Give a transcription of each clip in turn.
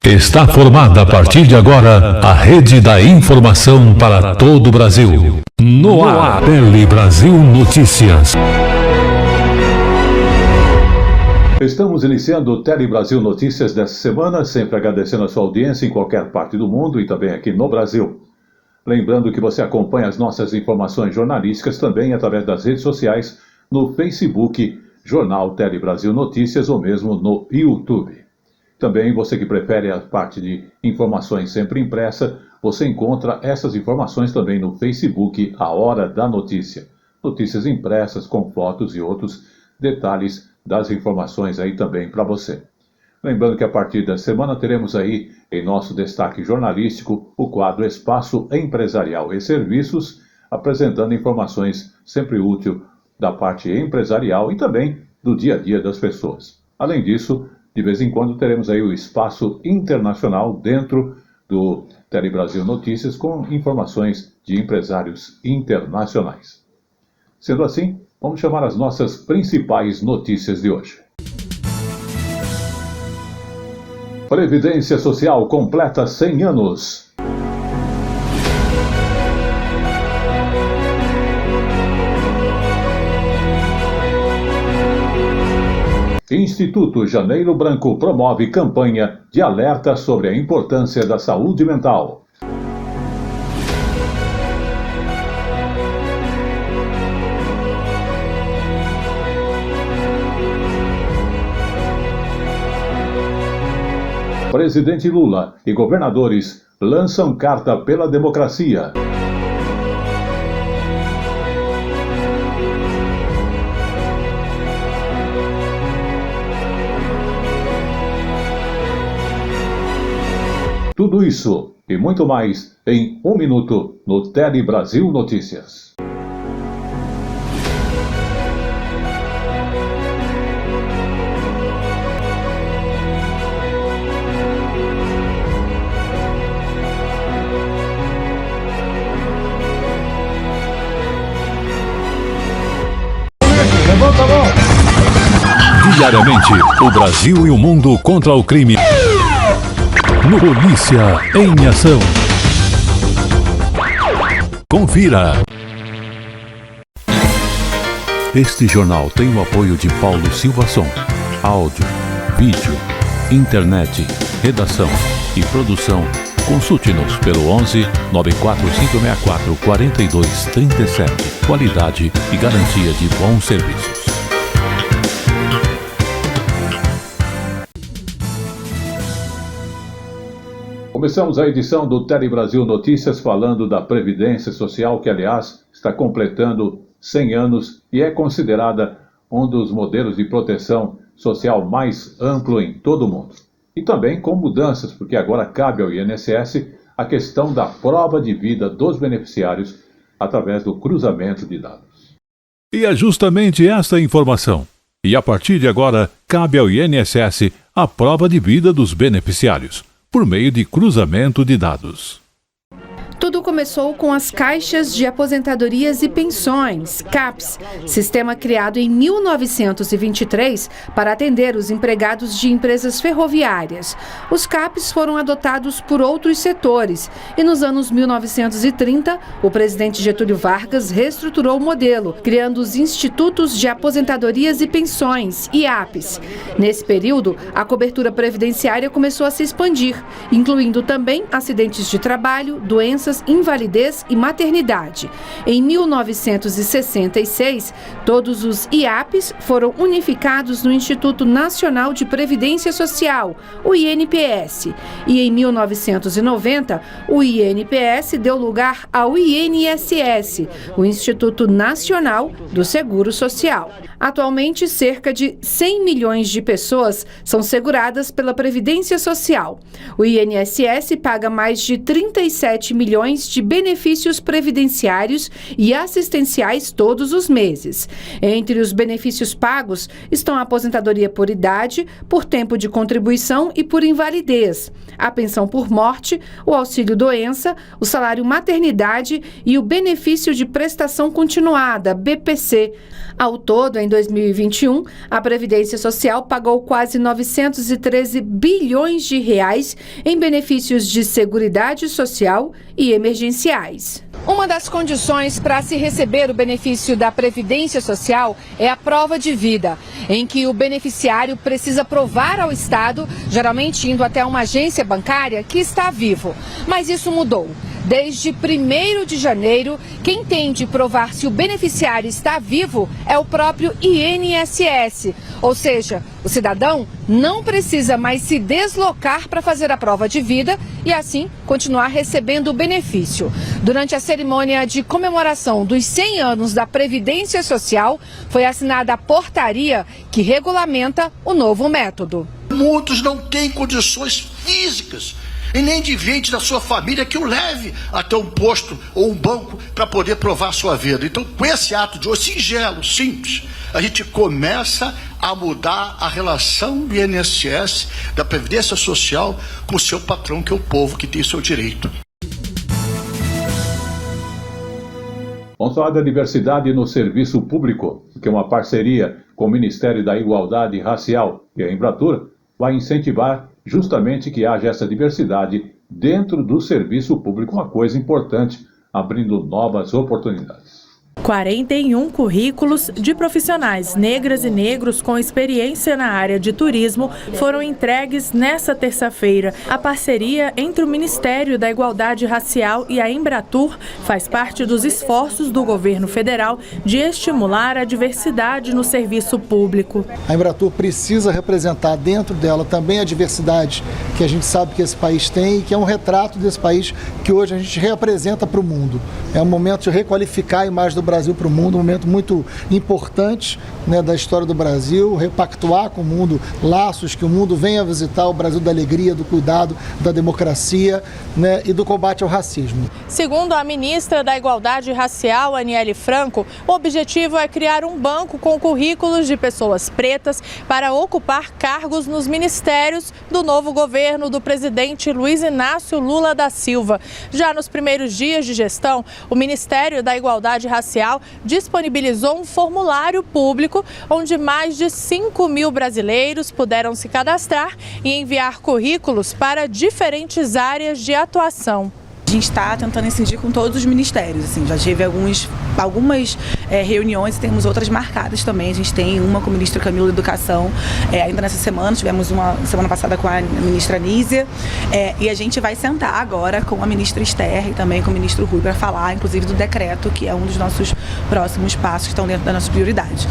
Está formada a partir de agora a Rede da Informação para todo o Brasil. No ar, Tele Brasil Notícias. Estamos iniciando o Tele Brasil Notícias desta semana, sempre agradecendo a sua audiência em qualquer parte do mundo e também aqui no Brasil. Lembrando que você acompanha as nossas informações jornalísticas também através das redes sociais, no Facebook, Jornal Tele Brasil Notícias ou mesmo no YouTube. Também você que prefere a parte de informações sempre impressa, você encontra essas informações também no Facebook, A Hora da Notícia. Notícias impressas com fotos e outros detalhes das informações aí também para você. Lembrando que a partir da semana teremos aí, em nosso destaque jornalístico, o quadro Espaço Empresarial e Serviços, apresentando informações sempre úteis da parte empresarial e também do dia a dia das pessoas. Além disso, de vez em quando teremos aí o Espaço Internacional dentro do Tele Brasil Notícias com informações de empresários internacionais. Sendo assim, vamos chamar as nossas principais notícias de hoje. Previdência Social completa 100 anos. Instituto Janeiro Branco promove campanha de alerta sobre a importância da saúde mental. Presidente Lula e governadores lançam carta pela democracia. Tudo isso e muito mais em 1 minuto no Tele Brasil Notícias. Diariamente, o Brasil e o mundo contra o crime. No Polícia em Ação. Confira. Este jornal tem o apoio de Paulo Silva Som. Áudio, vídeo, internet, redação e produção. Consulte-nos pelo 11 94564 4237. Qualidade e garantia de bons serviços. Começamos a edição do Tele Brasil Notícias falando da Previdência Social, que aliás está completando 100 anos e é considerada um dos modelos de proteção social mais amplo em todo o mundo. E também com mudanças, porque agora cabe ao INSS a questão da prova de vida dos beneficiários através do cruzamento de dados. E é justamente esta informação. E a partir de agora, cabe ao INSS a prova de vida dos beneficiários, por meio de cruzamento de dados. Tudo começou com as Caixas de Aposentadorias e Pensões, CAPs, sistema criado em 1923 para atender os empregados de empresas ferroviárias. Os CAPs foram adotados por outros setores e nos anos 1930, o presidente Getúlio Vargas reestruturou o modelo, criando os Institutos de Aposentadorias e Pensões, IAPs. Nesse período, a cobertura previdenciária começou a se expandir, incluindo também acidentes de trabalho, doenças, invalidez e maternidade. Em 1966, todos os IAPs foram unificados no Instituto Nacional de Previdência Social, o INPS. E em 1990, o INPS deu lugar ao INSS, o Instituto Nacional do Seguro Social. Atualmente, cerca de 100 milhões de pessoas são seguradas pela Previdência Social. O INSS paga mais de 37 milhões bilhões de benefícios previdenciários e assistenciais todos os meses. Entre os benefícios pagos estão a aposentadoria por idade, por tempo de contribuição e por invalidez, a pensão por morte, o auxílio-doença, o salário maternidade e o benefício de prestação continuada, BPC. Ao todo, em 2021, a Previdência Social pagou quase 913 bilhões de reais em benefícios de Seguridade Social e emergenciais. Uma das condições para se receber o benefício da Previdência Social é a prova de vida, em que o beneficiário precisa provar ao Estado, geralmente indo até uma agência bancária, que está vivo. Mas isso mudou. Desde 1º de janeiro, quem tem de provar se o beneficiário está vivo é o próprio INSS. Ou seja, o cidadão não precisa mais se deslocar para fazer a prova de vida e, assim, continuar recebendo o benefício. Durante a cerimônia de comemoração dos 100 anos da Previdência Social, foi assinada a portaria que regulamenta o novo método. Muitos não têm condições físicas e nem de gente da sua família que o leve até um posto ou um banco para poder provar a sua vida. Então, com esse ato de hoje, singelo, simples, a gente começa a mudar a relação do INSS, da Previdência Social, com o seu patrão, que é o povo que tem o seu direito. Vamos falar da diversidade no serviço público, que é uma parceria com o Ministério da Igualdade Racial e a Embratur vai incentivar justamente que haja essa diversidade dentro do serviço público, uma coisa importante, abrindo novas oportunidades. 41 currículos de profissionais negras e negros com experiência na área de turismo foram entregues nesta terça-feira. A parceria entre o Ministério da Igualdade Racial e a Embratur faz parte dos esforços do governo federal de estimular a diversidade no serviço público. A Embratur precisa representar dentro dela também a diversidade que a gente sabe que esse país tem e que é um retrato desse país que hoje a gente representa para o mundo. É um momento de requalificar a imagem do Brasil para o mundo, um momento muito importante, né, da história do Brasil, repactuar com o mundo laços, que o mundo venha visitar o Brasil da alegria, do cuidado, da democracia, né, e do combate ao racismo. Segundo a ministra da Igualdade Racial, Aniele Franco, o objetivo é criar um banco com currículos de pessoas pretas para ocupar cargos nos ministérios do novo governo do presidente Luiz Inácio Lula da Silva. Já nos primeiros dias de gestão, o Ministério da Igualdade Racial disponibilizou um formulário público onde mais de 5.000 brasileiros puderam se cadastrar e enviar currículos para diferentes áreas de atuação. A gente está tentando incidir com todos os ministérios, assim, já tive algumas reuniões e temos outras marcadas também. A gente tem uma com o ministro Camilo da Educação, ainda nessa semana, tivemos uma semana passada com a ministra Nízia, e a gente vai sentar agora com a ministra Esther e também com o ministro Rui para falar, inclusive, do decreto, que é um dos nossos próximos passos que estão dentro da nossa prioridade.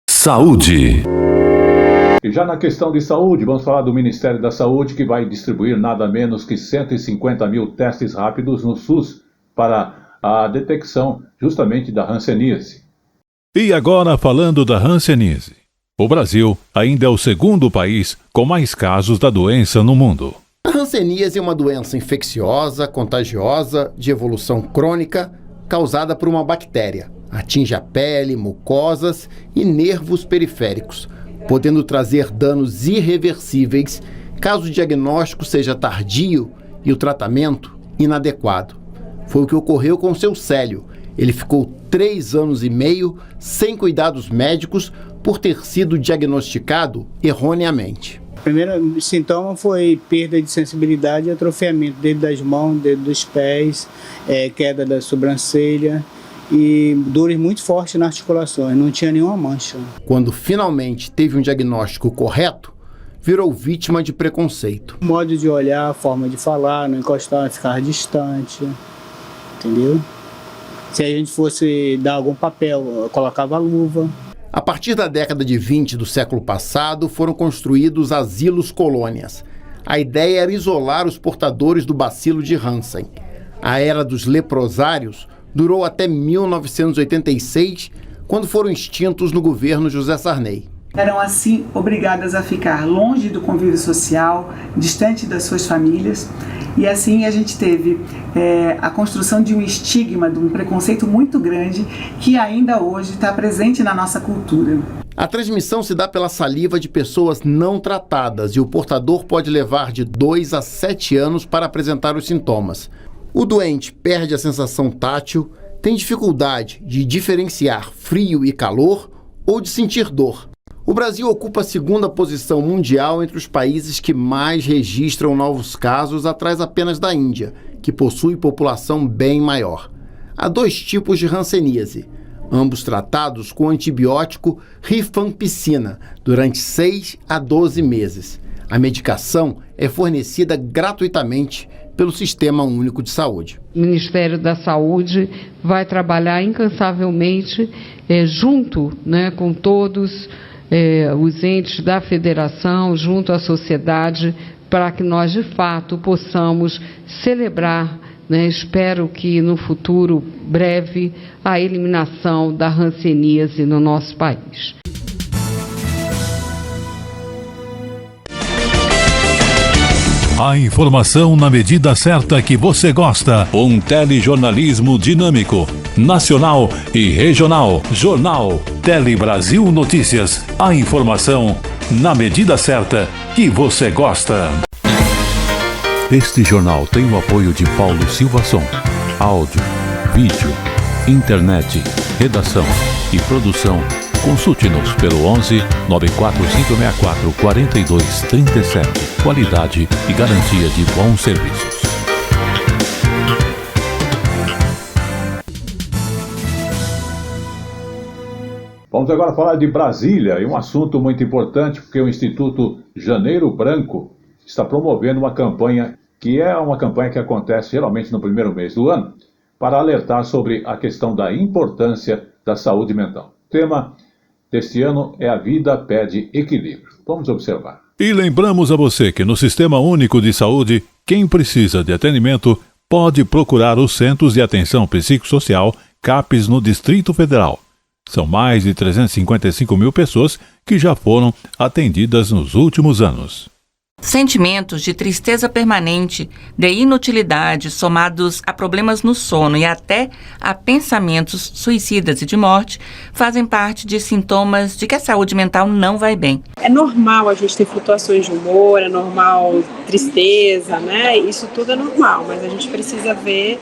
Saúde. E já na questão de saúde, vamos falar do Ministério da Saúde, que vai distribuir nada menos que 150 mil testes rápidos no SUS para a detecção justamente da hanseníase. E agora falando da hanseníase. O Brasil ainda é o segundo país com mais casos da doença no mundo. A hanseníase é uma doença infecciosa, contagiosa, de evolução crônica, causada por uma bactéria. Atinge a pele, mucosas e nervos periféricos, podendo trazer danos irreversíveis caso o diagnóstico seja tardio e o tratamento inadequado. Foi o que ocorreu com o seu Célio. Ele ficou 3 anos e meio sem cuidados médicos por ter sido diagnosticado erroneamente. O primeiro sintoma foi perda de sensibilidade e atrofiamento, dedo das mãos, dedo dos pés, queda da sobrancelha e dores muito fortes nas articulações, não tinha nenhuma mancha. Quando finalmente teve um diagnóstico correto, virou vítima de preconceito. O modo de olhar, a forma de falar, não encostar, ficar distante, entendeu? Se a gente fosse dar algum papel, eu colocava a luva. A partir da década de 20 do século passado, foram construídos asilos colônias. A ideia era isolar os portadores do bacilo de Hansen. A era dos leprosários durou até 1986, quando foram extintos no governo José Sarney. Eram assim obrigadas a ficar longe do convívio social, distante das suas famílias, e assim a gente teve a construção de um estigma, de um preconceito muito grande que ainda hoje está presente na nossa cultura. A transmissão se dá pela saliva de pessoas não tratadas e o portador pode levar de 2 a 7 anos para apresentar os sintomas. O doente perde a sensação tátil, tem dificuldade de diferenciar frio e calor ou de sentir dor. O Brasil ocupa a 2ª posição mundial entre os países que mais registram novos casos, atrás apenas da Índia, que possui população bem maior. Há 2 tipos de hanseníase, ambos tratados com o antibiótico rifampicina durante 6 a 12 meses. A medicação é fornecida gratuitamente pelo Sistema Único de Saúde. O Ministério da Saúde vai trabalhar incansavelmente junto, com todos os entes da federação, junto à sociedade, para que nós, de fato, possamos celebrar, espero que no futuro breve, a eliminação da hanseníase no nosso país. A informação na medida certa que você gosta. Um telejornalismo dinâmico, nacional e regional. Jornal Tele Brasil Notícias. A informação na medida certa que você gosta. Este jornal tem o apoio de Paulo Silva Som. Áudio, vídeo, internet, redação e produção. Consulte-nos pelo 11 94564 4237. Qualidade e garantia de bons serviços. Vamos agora falar de Brasília, e um assunto muito importante, porque o Instituto Janeiro Branco está promovendo uma campanha, que é uma campanha que acontece geralmente no primeiro mês do ano, para alertar sobre a questão da importância da saúde mental. O tema deste ano é A Vida Pede Equilíbrio. Vamos observar. E lembramos a você que no Sistema Único de Saúde, quem precisa de atendimento pode procurar os Centros de Atenção Psicossocial CAPs no Distrito Federal. São mais de 355 mil pessoas que já foram atendidas nos últimos anos. Sentimentos de tristeza permanente, de inutilidade, somados a problemas no sono e até a pensamentos suicidas e de morte, fazem parte de sintomas de que a saúde mental não vai bem. É normal a gente ter flutuações de humor, é normal tristeza, Isso tudo é normal, mas a gente precisa ver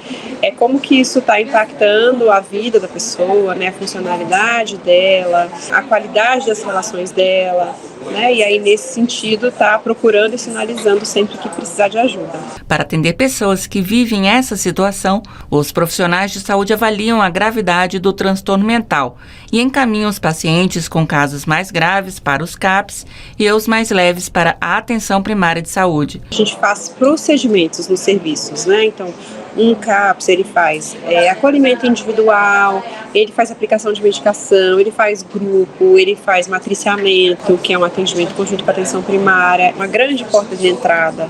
como que isso está impactando a vida da pessoa, a funcionalidade dela, a qualidade das relações dela, E aí, nesse sentido, está procurando e sinalizando sempre que precisar de ajuda. Para atender pessoas que vivem essa situação, os profissionais de saúde avaliam a gravidade do transtorno mental e encaminham os pacientes com casos mais graves para os CAPs e os mais leves para a atenção primária de saúde. A gente faz procedimentos nos serviços, Então, um CAPS, ele faz acolhimento individual, ele faz aplicação de medicação, ele faz grupo, ele faz matriciamento, que é um atendimento conjunto com a atenção primária. Uma grande porta de entrada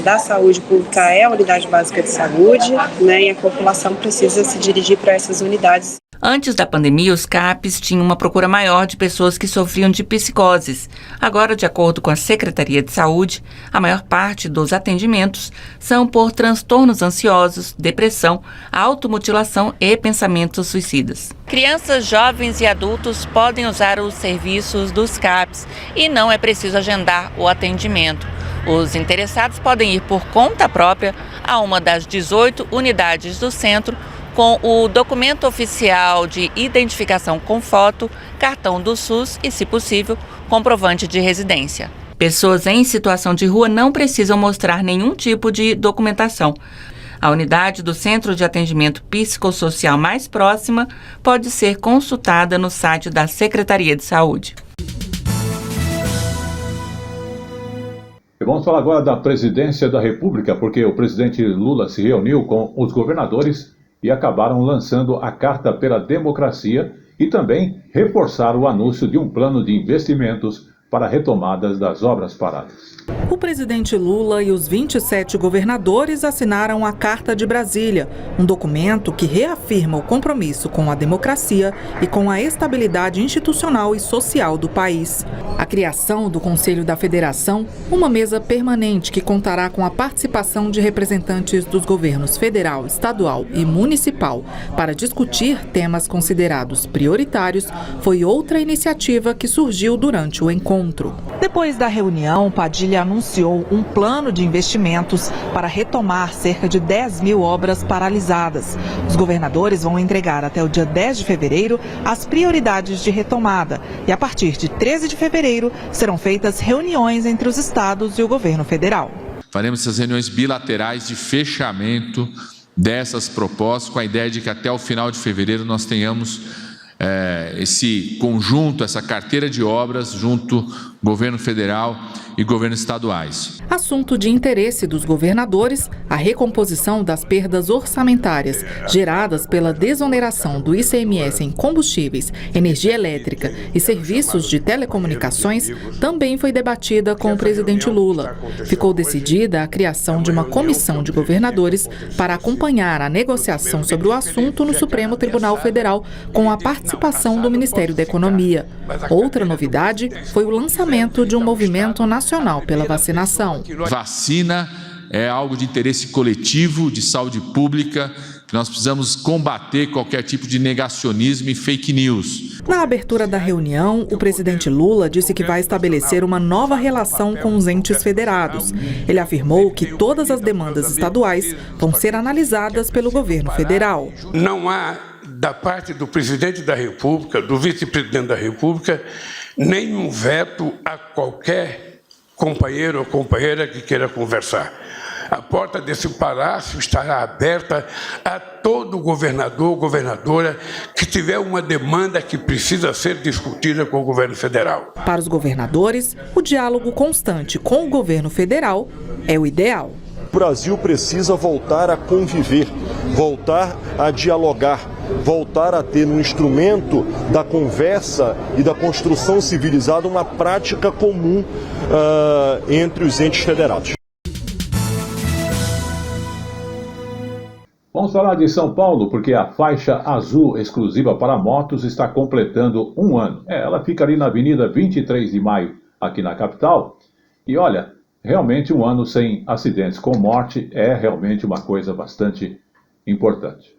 da saúde pública é a unidade básica de saúde, E a população precisa se dirigir para essas unidades. Antes da pandemia, os CAPs tinham uma procura maior de pessoas que sofriam de psicoses. Agora, de acordo com a Secretaria de Saúde, a maior parte dos atendimentos são por transtornos ansiosos, depressão, automutilação e pensamentos suicidas. Crianças, jovens e adultos podem usar os serviços dos CAPs e não é preciso agendar o atendimento. Os interessados podem ir por conta própria a uma das 18 unidades do centro, com o documento oficial de identificação com foto, cartão do SUS e, se possível, comprovante de residência. Pessoas em situação de rua não precisam mostrar nenhum tipo de documentação. A unidade do Centro de Atendimento Psicossocial mais próxima pode ser consultada no site da Secretaria de Saúde. E vamos falar agora da Presidência da República, porque o presidente Lula se reuniu com os governadores e acabaram lançando a Carta pela Democracia e também reforçaram o anúncio de um plano de investimentos para a retomada das obras paradas. O presidente Lula e os 27 governadores assinaram a Carta de Brasília, um documento que reafirma o compromisso com a democracia e com a estabilidade institucional e social do país. A criação do Conselho da Federação, uma mesa permanente que contará com a participação de representantes dos governos federal, estadual e municipal para discutir temas considerados prioritários, foi outra iniciativa que surgiu durante o encontro. Depois da reunião, Padilha anunciou um plano de investimentos para retomar cerca de 10 mil obras paralisadas. Os governadores vão entregar até o dia 10 de fevereiro as prioridades de retomada e a partir de 13 de fevereiro serão feitas reuniões entre os estados e o governo federal. Faremos essas reuniões bilaterais de fechamento dessas propostas com a ideia de que até o final de fevereiro nós tenhamos esse conjunto, essa carteira de obras junto governo federal e governos estaduais. Assunto de interesse dos governadores, a recomposição das perdas orçamentárias geradas pela desoneração do ICMS em combustíveis, energia elétrica e serviços de telecomunicações também foi debatida com o presidente Lula. Ficou decidida a criação de uma comissão de governadores para acompanhar a negociação sobre o assunto no Supremo Tribunal Federal com a participação do Ministério da Economia. Outra novidade foi o lançamento de um movimento nacional pela vacinação. Vacina é algo de interesse coletivo, de saúde pública, que nós precisamos combater qualquer tipo de negacionismo e fake news. Na abertura da reunião, o presidente Lula disse que vai estabelecer uma nova relação com os entes federados. Ele afirmou que todas as demandas estaduais vão ser analisadas pelo governo federal. Não há, da parte do presidente da República, do vice-presidente da República, nenhum veto a qualquer companheiro ou companheira que queira conversar. A porta desse palácio estará aberta a todo governador ou governadora que tiver uma demanda que precisa ser discutida com o governo federal. Para os governadores, o diálogo constante com o governo federal é o ideal. O Brasil precisa voltar a conviver, voltar a dialogar, voltar a ter no instrumento da conversa e da construção civilizada uma prática comum entre os entes federados. Vamos falar de São Paulo, porque a faixa azul exclusiva para motos está completando um ano. Ela fica ali na Avenida 23 de Maio, aqui na capital. E olha, realmente um ano sem acidentes com morte é realmente uma coisa bastante importante.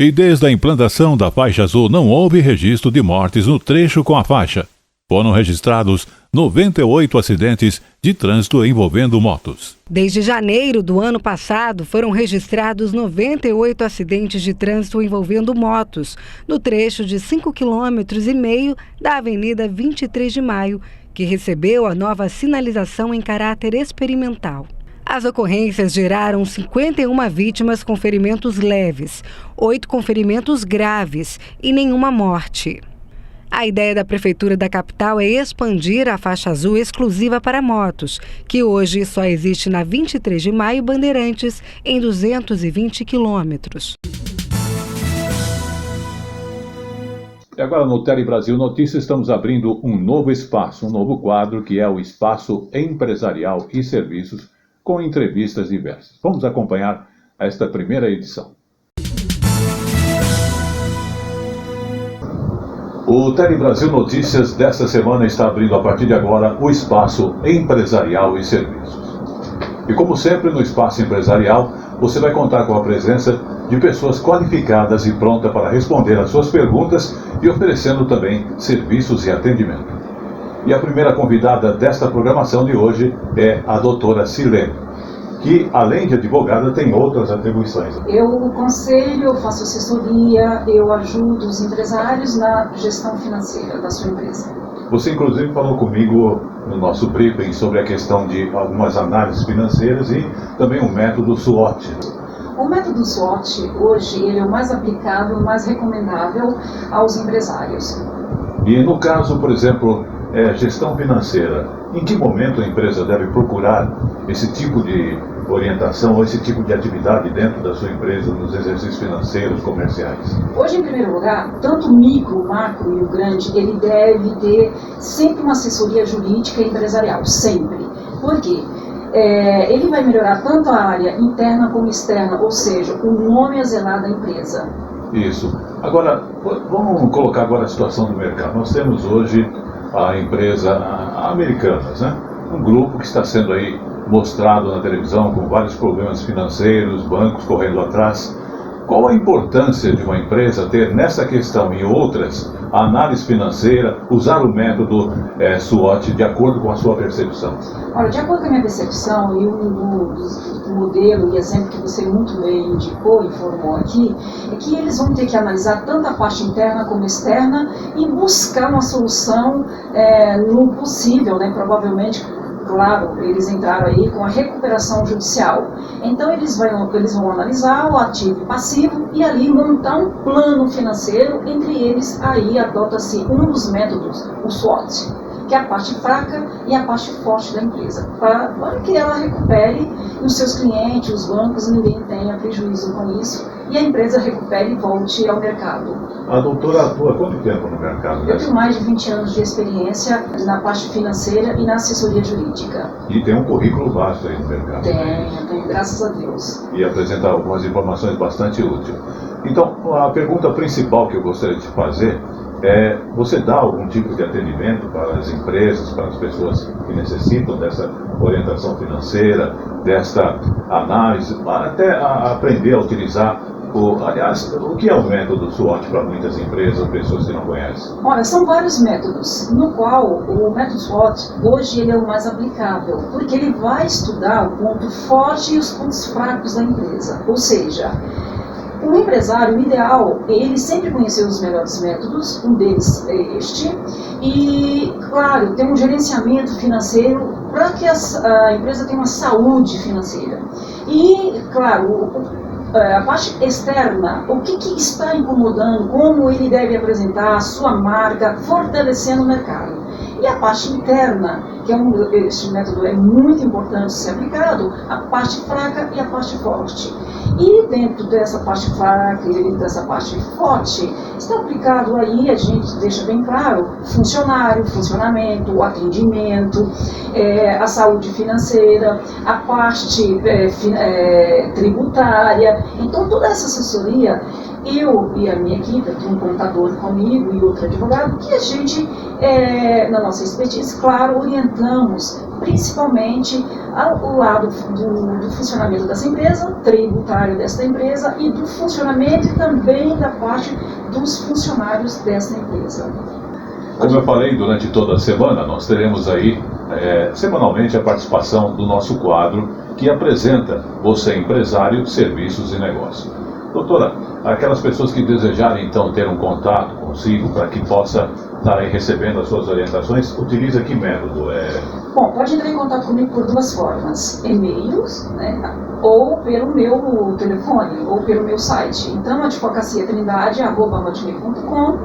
E desde a implantação da faixa azul não houve registro de mortes no trecho com a faixa. Foram registrados 98 acidentes de trânsito envolvendo motos. Desde janeiro do ano passado, foram registrados 98 acidentes de trânsito envolvendo motos, no trecho de 5,5 km da Avenida 23 de Maio, que recebeu a nova sinalização em caráter experimental. As ocorrências geraram 51 vítimas com ferimentos leves, 8 com ferimentos graves e nenhuma morte. A ideia da Prefeitura da capital é expandir a faixa azul exclusiva para motos, que hoje só existe na 23 de Maio Bandeirantes, em 220 quilômetros. E agora no Tele Brasil Notícias estamos abrindo um novo espaço, um novo quadro que é o Espaço Empresarial e Serviços, com entrevistas diversas. Vamos acompanhar esta primeira edição. O Tele Brasil Notícias desta semana está abrindo a partir de agora o Espaço Empresarial e Serviços. E como sempre no Espaço Empresarial, você vai contar com a presença de pessoas qualificadas e prontas para responder às suas perguntas e oferecendo também serviços e atendimento. E a primeira convidada desta programação de hoje é a doutora Silene, que além de advogada tem outras atribuições. Eu aconselho, eu faço assessoria, eu ajudo os empresários na gestão financeira da sua empresa. Você inclusive falou comigo no nosso briefing sobre a questão de algumas análises financeiras e também o método SWOT. O método SWOT, hoje, ele é o mais aplicável, o mais recomendável aos empresários. E no caso, por exemplo, gestão financeira, em que momento a empresa deve procurar esse tipo de orientação ou esse tipo de atividade dentro da sua empresa, nos exercícios financeiros, comerciais? Hoje, em primeiro lugar, tanto o micro, o macro e o grande, ele deve ter sempre uma assessoria jurídica e empresarial, sempre. Por quê? Ele vai melhorar tanto a área interna como externa, ou seja, o nome a zelar da empresa. Isso. Agora, vamos colocar agora a situação do mercado. Nós temos hoje a empresa Americanas, né? Um grupo que está sendo aí mostrado na televisão com vários problemas financeiros, bancos correndo atrás. Qual a importância de uma empresa ter nessa questão e outras a análise financeira, usar o método SWOT de acordo com a sua percepção? Olha, de acordo com a minha percepção e o modelo e exemplo que você muito bem indicou e informou aqui, é que eles vão ter que analisar tanto a parte interna como externa e buscar uma solução no possível, né, provavelmente. Claro, eles entraram aí com a recuperação judicial. Então eles vão analisar o ativo e passivo e ali montar um plano financeiro. Entre eles aí adota-se um dos métodos, o SWOT, que é a parte fraca e a parte forte da empresa, para que ela recupere e os seus clientes, os bancos, ninguém tenha prejuízo com isso e a empresa recupere e volte ao mercado. A doutora atua há quanto tempo no mercado? Eu tenho mais de 20 anos de experiência na parte financeira e na assessoria jurídica. E tem um currículo vasto aí no mercado. Tenho, graças a Deus. E apresenta algumas informações bastante úteis. Então, a pergunta principal que eu gostaria de fazer é: você dá algum tipo de atendimento para as empresas, para as pessoas que necessitam dessa orientação financeira, desta análise, para até aprender a utilizar o que é o método SWOT para muitas empresas, pessoas que não conhecem? Olha, são vários métodos, no qual o método SWOT, hoje ele é o mais aplicável, porque ele vai estudar o ponto forte e os pontos fracos da empresa. Ou seja, o empresário, o ideal, ele sempre conheceu os melhores métodos, um deles é este, e, claro, tem um gerenciamento financeiro para que a empresa tenha uma saúde financeira. E, claro, a parte externa, o que está incomodando, como ele deve apresentar a sua marca, fortalecendo o mercado. E a parte interna, que este método é muito importante ser aplicado, a parte fraca e a parte forte. E dentro dessa parte fraca e dessa parte forte, está aplicado aí, a gente deixa bem claro, funcionamento, o atendimento, a saúde financeira, a parte tributária. Então, toda essa assessoria, eu e a minha equipe, aqui um contador comigo e outro advogado, que a gente, na nossa expertise, claro, orientamos principalmente ao lado do funcionamento dessa empresa, tributário dessa empresa e do funcionamento e também da parte dos funcionários dessa empresa. Como eu falei, durante toda a semana, nós teremos aí, semanalmente, a participação do nosso quadro que apresenta Você Empresário, Serviços e Negócios. Doutora, aquelas pessoas que desejarem, então, ter um contato consigo para que possa estar aí recebendo as suas orientações, utiliza que método? Bom, pode entrar em contato comigo por duas formas: e-mails, né, ou pelo meu telefone, ou pelo meu site. Então, advocaciatrindade@hotmail.com,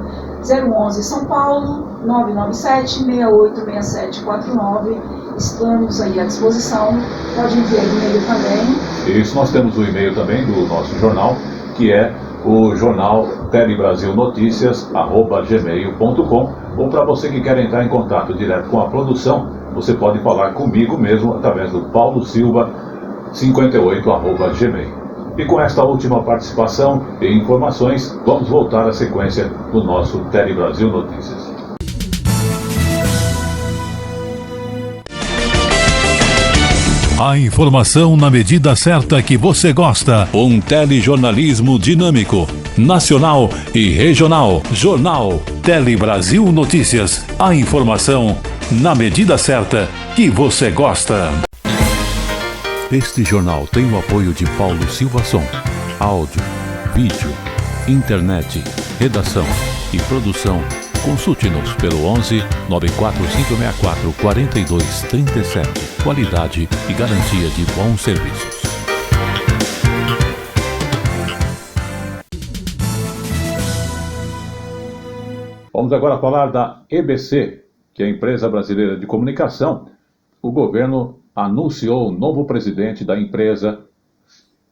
011 São Paulo, 997-686749. Estamos aí à disposição. Pode enviar e-mail também. Isso, nós temos o e-mail também do nosso jornal, que é o jornal telebrasilnoticias@gmail.com, ou para você que quer entrar em contato direto com a produção, você pode falar comigo mesmo através do Paulo Silva 58@gmail. E com esta última participação e informações, vamos voltar à sequência do nosso Telebrasil Notícias. A informação na medida certa que você gosta. Um telejornalismo dinâmico, nacional e regional. Jornal Telebrasil Notícias. A informação na medida certa que você gosta. Este jornal tem o apoio de Paulo Silva Som. Áudio, vídeo, internet, redação e produção. Consulte-nos pelo 11 94564 4237. Qualidade e garantia de bons serviços. Vamos agora falar da EBC, que é a Empresa Brasileira de Comunicação. O governo anunciou o novo presidente da empresa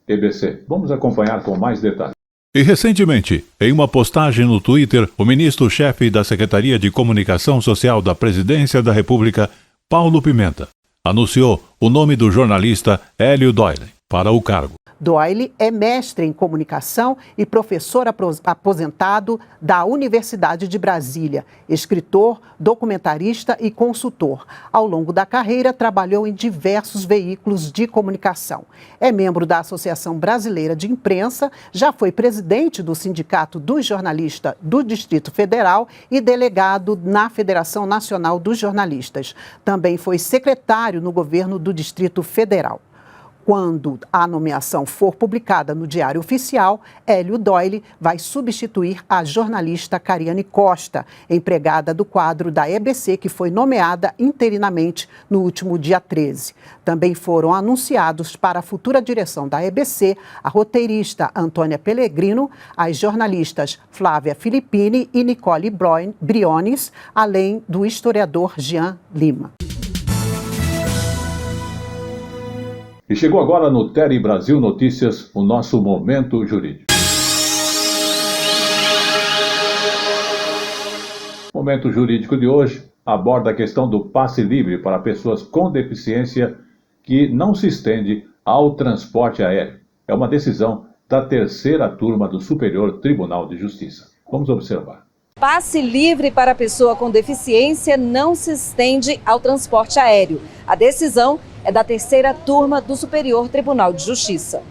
EBC. Vamos acompanhar com mais detalhes. E recentemente, em uma postagem no Twitter, o ministro-chefe da Secretaria de Comunicação Social da Presidência da República, Paulo Pimenta, anunciou o nome do jornalista Hélio Doyle para o cargo. Doyle é mestre em comunicação e professor aposentado da Universidade de Brasília, escritor, documentarista e consultor. Ao longo da carreira, trabalhou em diversos veículos de comunicação. É membro da Associação Brasileira de Imprensa, já foi presidente do Sindicato dos Jornalistas do Distrito Federal e delegado na Federação Nacional dos Jornalistas. Também foi secretário no governo do Distrito Federal. Quando a nomeação for publicada no Diário Oficial, Hélio Doyle vai substituir a jornalista Cariane Costa, empregada do quadro da EBC, que foi nomeada interinamente no último dia 13. Também foram anunciados para a futura direção da EBC a roteirista Antônia Pellegrino, as jornalistas Flávia Filippini e Nicole Briones, além do historiador Jean Lima. E chegou agora no Tele Brasil Notícias, o nosso Momento Jurídico. O Momento Jurídico de hoje aborda a questão do passe livre para pessoas com deficiência que não se estende ao transporte aéreo. É uma decisão da terceira turma do Superior Tribunal de Justiça. Vamos observar. Passe livre para pessoa com deficiência não se estende ao transporte aéreo. A decisão é da terceira turma do Superior Tribunal de Justiça.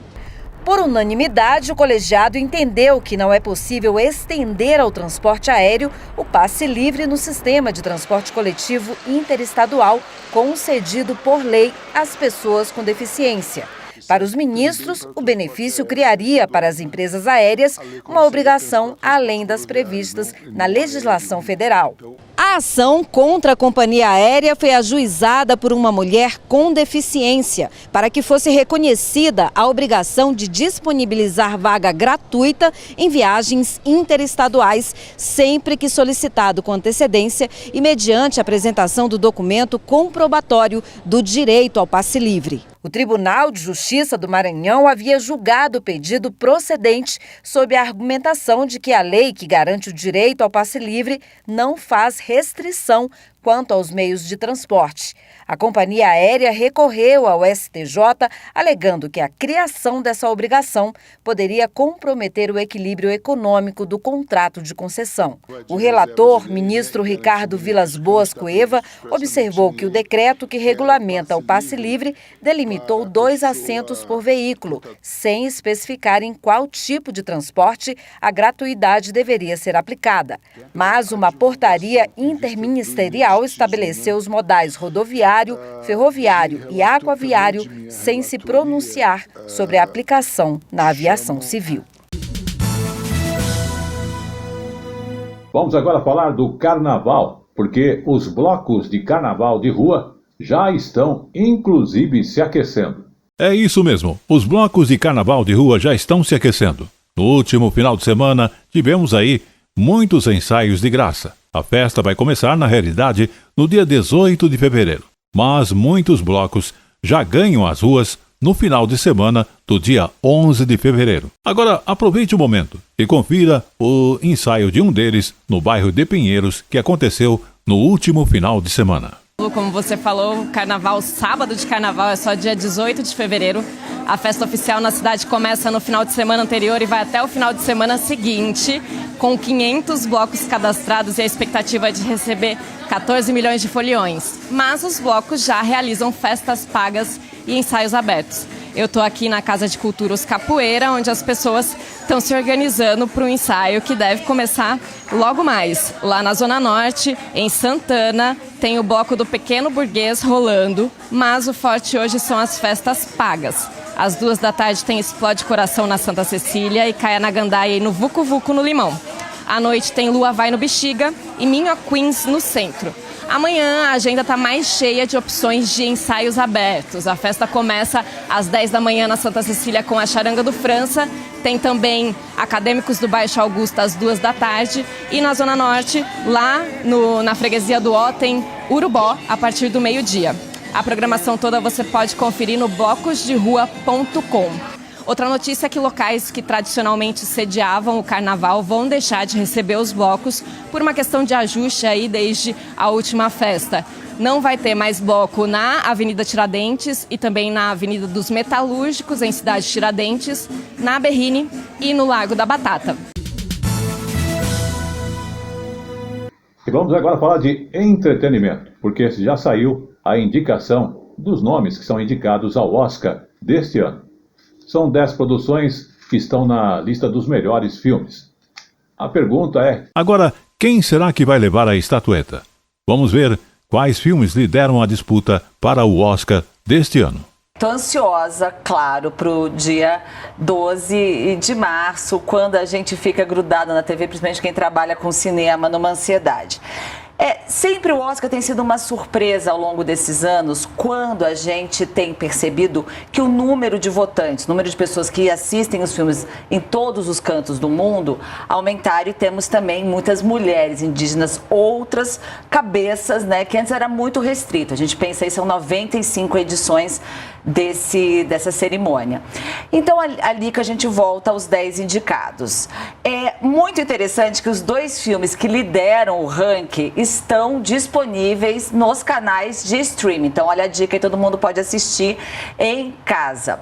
Por unanimidade, o colegiado entendeu que não é possível estender ao transporte aéreo o passe livre no sistema de transporte coletivo interestadual concedido por lei às pessoas com deficiência. Para os ministros, o benefício criaria para as empresas aéreas uma obrigação além das previstas na legislação federal. A ação contra a companhia aérea foi ajuizada por uma mulher com deficiência, para que fosse reconhecida a obrigação de disponibilizar vaga gratuita em viagens interestaduais, sempre que solicitado com antecedência e mediante a apresentação do documento comprobatório do direito ao passe livre. O Tribunal de Justiça do Maranhão havia julgado o pedido procedente sob a argumentação de que a lei que garante o direito ao passe livre não faz restrição quanto aos meios de transporte. A companhia aérea recorreu ao STJ, alegando que a criação dessa obrigação poderia comprometer o equilíbrio econômico do contrato de concessão. O relator, ministro Ricardo Vilas Boas Cueva, observou que o decreto que regulamenta o passe livre delimitou 2 assentos por veículo, sem especificar em qual tipo de transporte a gratuidade deveria ser aplicada. Mas uma portaria interministerial estabeleceu os modais rodoviário, ferroviário e aquaviário sem se pronunciar sobre a aplicação na aviação civil. Vamos agora falar do carnaval, porque os blocos de carnaval de rua já estão, inclusive, se aquecendo. É isso mesmo, os blocos de carnaval de rua já estão se aquecendo. No último final de semana, tivemos aí muitos ensaios de graça. A festa vai começar, na realidade, no dia 18 de fevereiro. Mas muitos blocos já ganham as ruas no final de semana do dia 11 de fevereiro. Agora, aproveite o momento e confira o ensaio de um deles no bairro de Pinheiros, que aconteceu no último final de semana. Como você falou, o carnaval, sábado de carnaval é só dia 18 de fevereiro. A festa oficial na cidade começa no final de semana anterior e vai até o final de semana seguinte, com 500 blocos cadastrados e a expectativa é de receber 14 milhões de foliões. Mas os blocos já realizam festas pagas e ensaios abertos. Eu estou aqui na Casa de Cultura Os Capoeira, onde as pessoas estão se organizando para um ensaio que deve começar logo mais. Lá na Zona Norte, em Santana, tem o bloco do Pequeno Burguês rolando, mas o forte hoje são as festas pagas. Às 14h tem Explode Coração na Santa Cecília e Caia na Gandaia e no Vucu Vucu no Limão. À noite tem Lua Vai no Bexiga e Minha Queens no centro. Amanhã a agenda está mais cheia de opções de ensaios abertos. A festa começa às 10 da manhã na Santa Cecília com a Charanga do França. Tem também Acadêmicos do Baixo Augusta às 14h. E na Zona Norte, lá na freguesia do Ó, tem Urubó a partir do meio-dia. A programação toda você pode conferir no blocosderua.com. Outra notícia é que locais que tradicionalmente sediavam o carnaval vão deixar de receber os blocos por uma questão de ajuste aí desde a última festa. Não vai ter mais bloco na Avenida Tiradentes e também na Avenida dos Metalúrgicos, em Cidade Tiradentes, na Berrini e no Largo da Batata. E vamos agora falar de entretenimento, porque já saiu a indicação dos nomes que são indicados ao Oscar deste ano. São 10 produções que estão na lista dos melhores filmes. A pergunta é... Agora, quem será que vai levar a estatueta? Vamos ver quais filmes lideram a disputa para o Oscar deste ano. Estou ansiosa, claro, para o dia 12 de março, quando a gente fica grudado na TV, principalmente quem trabalha com cinema, numa ansiedade. Sempre o Oscar tem sido uma surpresa ao longo desses anos, quando a gente tem percebido que o número de votantes, o número de pessoas que assistem os filmes em todos os cantos do mundo, aumentaram, e temos também muitas mulheres indígenas, outras cabeças, né, que antes era muito restrito. A gente pensa aí, são 95 edições dessa cerimônia. Então, ali que a gente volta aos 10 indicados. É muito interessante que os 2 filmes que lideram o ranking estão disponíveis nos canais de streaming. Então, olha a dica aí, todo mundo pode assistir em casa.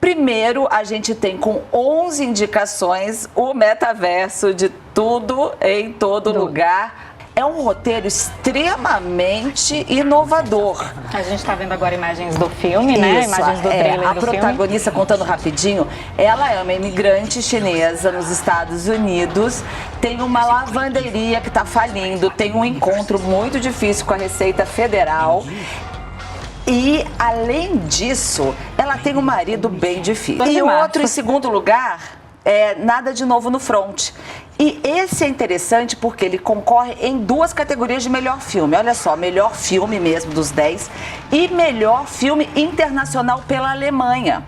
Primeiro, a gente tem com 11 indicações o Metaverso de Tudo em Todo Lugar. É um roteiro extremamente inovador. A gente está vendo agora imagens do filme, né? Imagens do trailer a do protagonista, filme. contando rapidinho, ela é uma imigrante chinesa nos Estados Unidos, tem uma lavanderia que está falindo, tem um encontro muito difícil com a Receita Federal. E, além disso, ela tem um marido bem difícil. E outro, em segundo lugar, Nada de Novo no Front. E esse é interessante porque ele concorre em 2 categorias de melhor filme. Olha só, melhor filme mesmo dos 10 e melhor filme internacional pela Alemanha.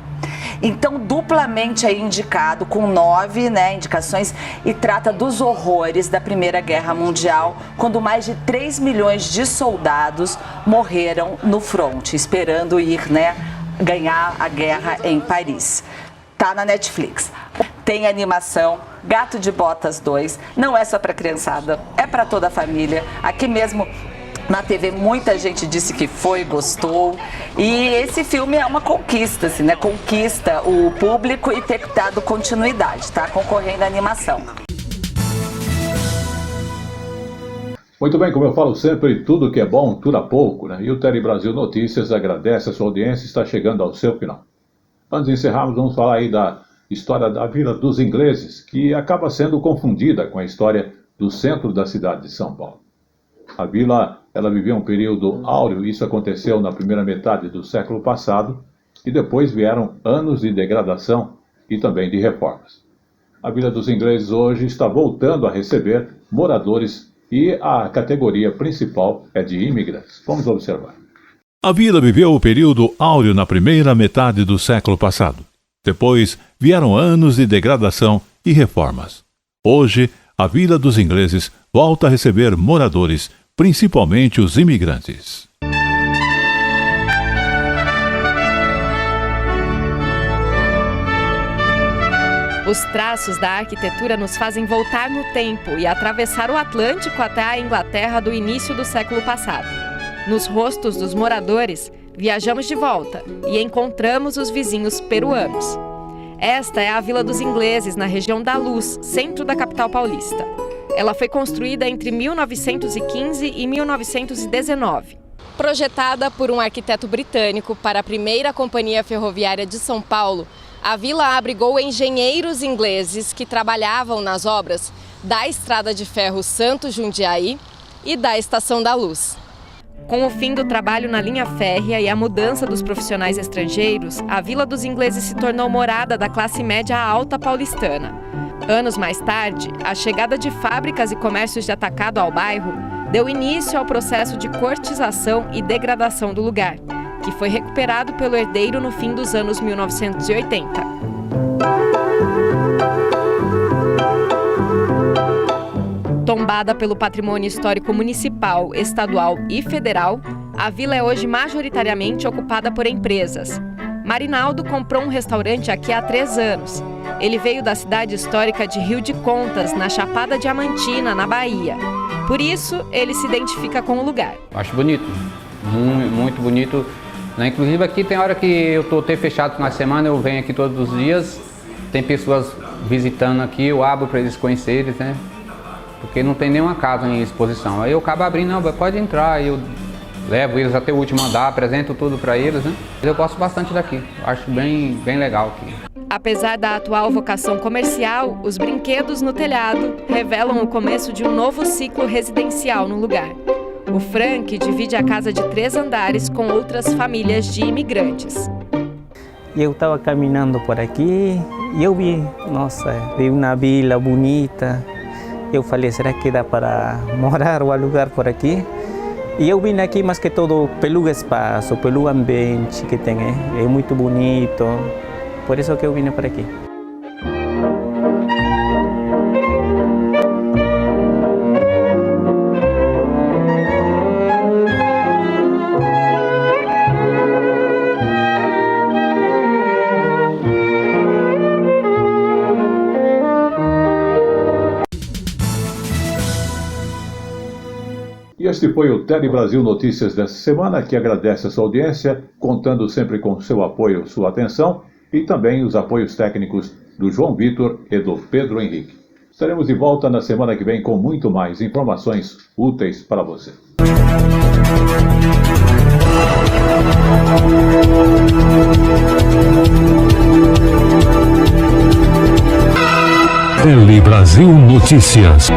Então, duplamente aí indicado, com 9 indicações, e trata dos horrores da Primeira Guerra Mundial, quando mais de 3 milhões de soldados morreram no fronte, esperando ir ganhar a guerra em Paris. Tá na Netflix. Tem animação, Gato de Botas 2, não é só para criançada, é para toda a família. Aqui mesmo na TV muita gente disse que gostou. E esse filme é uma conquista, assim, conquista o público e ter dado continuidade, tá? Concorrendo à animação. Muito bem, como eu falo sempre, tudo que é bom dura pouco, né? E o Tele Brasil Notícias agradece a sua audiência e está chegando ao seu final. Antes de encerrarmos, vamos falar aí da história da Vila dos Ingleses, que acaba sendo confundida com a história do centro da cidade de São Paulo. A vila, ela viveu um período áureo, isso aconteceu na primeira metade do século passado, e depois vieram anos de degradação e também de reformas. A Vila dos Ingleses hoje está voltando a receber moradores e a categoria principal é de imigrantes. Vamos observar. A vila viveu o período áureo na primeira metade do século passado. Depois vieram anos de degradação e reformas. Hoje, a Vila dos Ingleses volta a receber moradores, principalmente os imigrantes. Os traços da arquitetura nos fazem voltar no tempo e atravessar o Atlântico até a Inglaterra do início do século passado. Nos rostos dos moradores, viajamos de volta e encontramos os vizinhos peruanos. Esta é a Vila dos Ingleses, na região da Luz, centro da capital paulista. Ela foi construída entre 1915 e 1919. Projetada por um arquiteto britânico para a primeira companhia ferroviária de São Paulo, a vila abrigou engenheiros ingleses que trabalhavam nas obras da Estrada de Ferro Santos Jundiaí e da Estação da Luz. Com o fim do trabalho na linha férrea e a mudança dos profissionais estrangeiros, a Vila dos Ingleses se tornou morada da classe média alta paulistana. Anos mais tarde, a chegada de fábricas e comércios de atacado ao bairro deu início ao processo de cortização e degradação do lugar, que foi recuperado pelo herdeiro no fim dos anos 1980. Tombada pelo patrimônio histórico municipal, estadual e federal, A vila é hoje majoritariamente ocupada por empresas. Marinaldo comprou um restaurante aqui há 3 anos. Ele veio da cidade histórica de Rio de Contas, na Chapada Diamantina, na Bahia. Por isso, ele se identifica com o lugar. Acho bonito, muito bonito. Inclusive aqui tem hora que eu estou até fechado na semana, eu venho aqui todos os dias. Tem pessoas visitando aqui, eu abro para eles conhecerem, né? Porque não tem nenhuma casa em exposição. Aí eu acabo abrindo, não, pode entrar, eu levo eles até o último andar, apresento tudo para eles, né? Eu gosto bastante daqui, acho bem legal aqui. Apesar da atual vocação comercial, os brinquedos no telhado revelam o começo de um novo ciclo residencial no lugar. O Frank divide a casa de 3 andares com outras famílias de imigrantes. Eu estava caminhando por aqui e eu vi, nossa, vi uma vila bonita. Eu falei, será que dá para morar ou alugar por aqui? E eu vim aqui mais que todo pelo espaço, pelo ambiente que tem, é muito bonito. Por isso que eu vim por aqui. E este foi o Tele Brasil Notícias desta semana, que agradece a sua audiência, contando sempre com seu apoio, sua atenção e também os apoios técnicos do João Vitor e do Pedro Henrique. Estaremos de volta na semana que vem com muito mais informações úteis para você. Tele Brasil Notícias.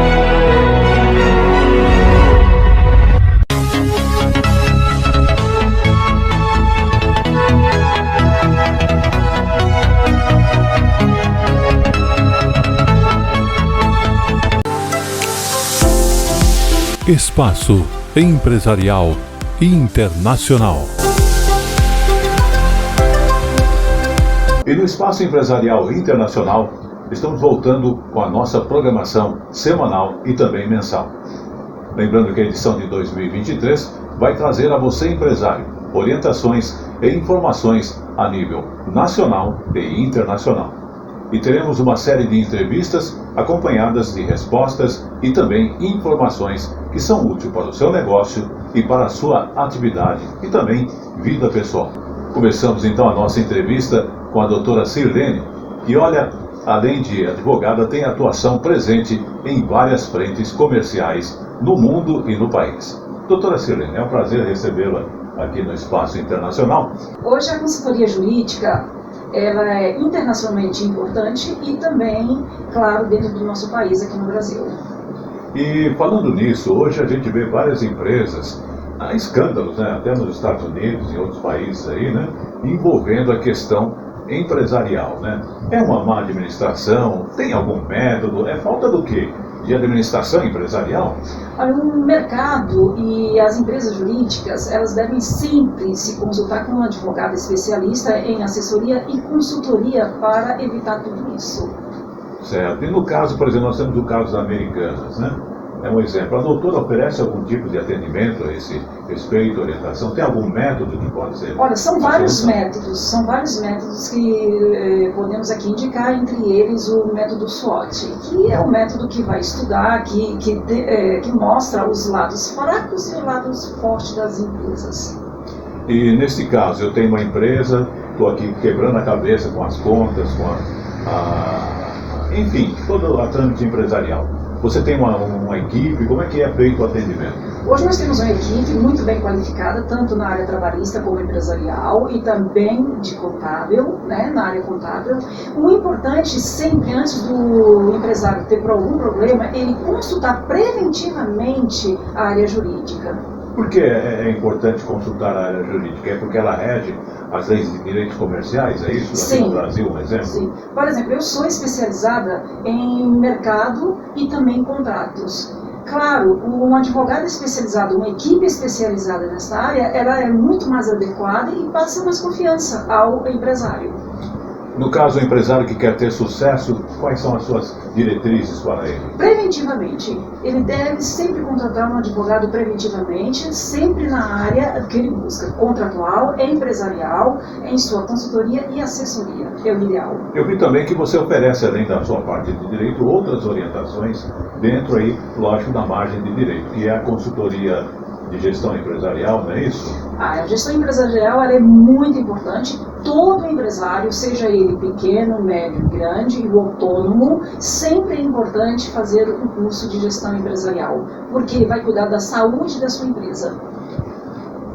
Espaço Empresarial Internacional. E no Espaço Empresarial Internacional, estamos voltando com a nossa programação semanal e também mensal. Lembrando que a edição de 2023 vai trazer a você, empresário, orientações e informações a nível nacional e internacional. E teremos uma série de entrevistas acompanhadas de respostas e também informações que são úteis para o seu negócio e para a sua atividade e também vida pessoal. Começamos então a nossa entrevista com a doutora Sirlene, que, olha, além de advogada, tem atuação presente em várias frentes comerciais no mundo e no país. Doutora Sirlene, é um prazer recebê-la aqui no Espaço Internacional. Hoje a consultoria jurídica ela é internacionalmente importante e também, claro, dentro do nosso país, aqui no Brasil. E falando nisso, hoje a gente vê várias empresas, há escândalos, né, até nos Estados Unidos e outros países aí, né, envolvendo a questão empresarial, né? É uma má administração? Tem algum método? É falta do quê? De administração empresarial? Olha, o mercado e as empresas jurídicas, elas devem sempre se consultar com um advogado especialista em assessoria e consultoria para evitar tudo isso. Certo. E no caso, por exemplo, nós temos o caso das Americanas, né? É um exemplo. A doutora oferece algum tipo de atendimento a esse respeito, orientação? Tem algum método que pode ser? Olha, são vários métodos que podemos aqui indicar, entre eles o método SWOT, que é o método que vai estudar, que mostra os lados fracos e os lados fortes das empresas. E nesse caso, eu tenho uma empresa, estou aqui quebrando a cabeça com as contas, enfim, todo o trâmite empresarial. Você tem uma equipe, como é que é feito o atendimento? Hoje nós temos uma equipe muito bem qualificada, tanto na área trabalhista como empresarial e também de contábil, né, na área contábil. O importante sempre, antes do empresário ter algum problema, ele consultar preventivamente a área jurídica. Por que é importante consultar a área jurídica? É porque ela rege as leis de direitos comerciais, é isso? Sim. Aqui no Brasil, um exemplo? Sim. Por exemplo, eu sou especializada em mercado e também contratos. Claro, um advogado especializado, uma equipe especializada nessa área, ela é muito mais adequada e passa mais confiança ao empresário. No caso, o empresário que quer ter sucesso, quais são as suas diretrizes para ele? Preventivamente, ele deve sempre contratar um advogado preventivamente, sempre na área que ele busca, contratual, empresarial, em sua consultoria e assessoria, é o ideal. Eu vi também que você oferece, além da sua parte de direito, outras orientações dentro aí, lógico, da margem de direito, que é a consultoria de gestão empresarial, não é isso? A gestão empresarial ela é muito importante. Todo empresário, seja ele pequeno, médio, grande ou autônomo, sempre é importante fazer um curso de gestão empresarial, porque vai cuidar da saúde da sua empresa.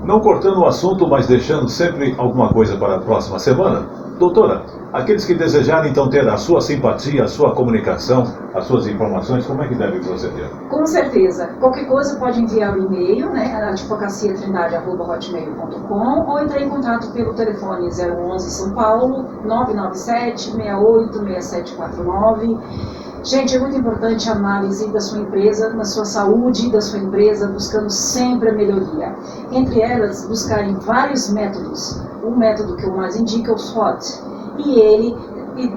Não cortando o assunto, mas deixando sempre alguma coisa para a próxima semana. Doutora, aqueles que desejarem então ter a sua simpatia, a sua comunicação, as suas informações, como é que devem proceder? Com certeza. Qualquer coisa pode enviar o e-mail, advocaciatrindade@hotmail.com, ou entrar em contato pelo telefone 011 São Paulo 997 68 6749. Gente, é muito importante a análise da sua empresa, da sua saúde, da sua empresa, buscando sempre a melhoria. Entre elas, buscarem vários métodos. O método que eu mais indico é o SWOT. E ele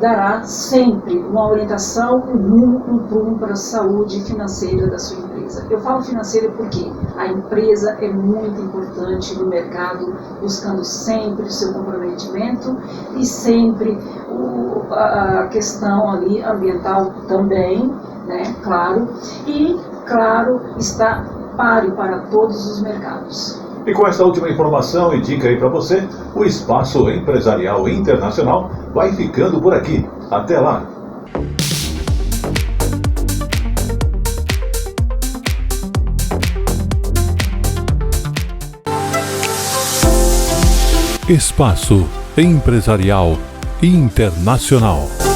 dará sempre uma orientação, um rumo, um prumo para a saúde financeira da sua empresa. Eu falo financeira porque a empresa é muito importante no mercado, buscando sempre o seu comprometimento e sempre a questão ali ambiental também, né, claro, e, claro, está páreo para todos os mercados. E com essa última informação e dica aí para você, o Espaço Empresarial Internacional vai ficando por aqui. Até lá! Espaço Empresarial Internacional.